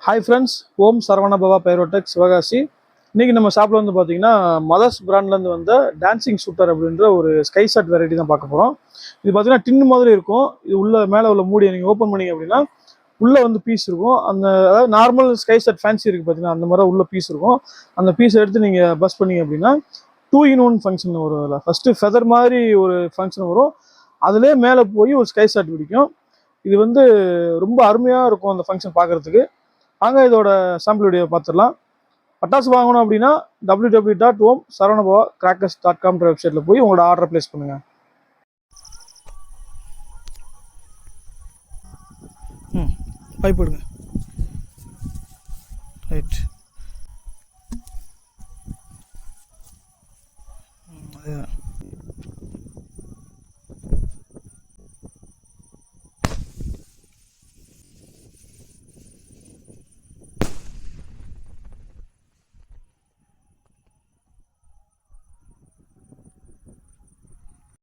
Hi friends, ஓம் சரவண பவா பைரோடெக் சிவகாசி. இன்றைக்கி நம்ம ஷாப்பில் வந்து பார்த்தீங்கன்னா மதர்ஸ் பிராண்ட்லேருந்து வந்த டான்சிங் ஷூட்டர் அப்படின்ற ஒரு ஸ்கை ஷாட் வெரைட்டி தான் பார்க்க போகிறோம். இது பார்த்தீங்கன்னா டின்னு மாதிரி இருக்கும். இது உள்ள மேலே உள்ள மூடியை நீங்கள் ஓப்பன் பண்ணிங்க அப்படின்னா உள்ளே வந்து பீஸ் இருக்கும். அதாவது நார்மல் ஸ்கை ஷாட் ஃபேன்சி இருக்குது பார்த்தீங்கன்னா, அந்த மாதிரி உள்ள பீஸ் இருக்கும். அந்த பீஸை எடுத்து நீங்கள் பஸ் பண்ணிங்க அப்படின்னா 2-in-1 ஃபங்க்ஷன் வரும். அதில் ஃபஸ்ட்டு ஃபெதர் மாதிரி ஒரு ஃபங்க்ஷன் வரும். அதிலே மேலே போய் ஒரு ஸ்கை ஷாட் பிடிக்கும். இது வந்து ரொம்ப அருமையாக இருக்கும் அந்த ஃபங்க்ஷன் பார்க்குறதுக்கு. வாங்க இதோட சாம்பிள் வீடியோ பார்த்துடலாம். பட்டாசு வாங்கணும் அப்படின்னா www.omsaravanabawa.crackers.com வெப்சைட்டில் போய் உங்களோட ஆர்டரை ப்ளேஸ் பண்ணுங்கள். பைப் எடுங்க. ரைட்.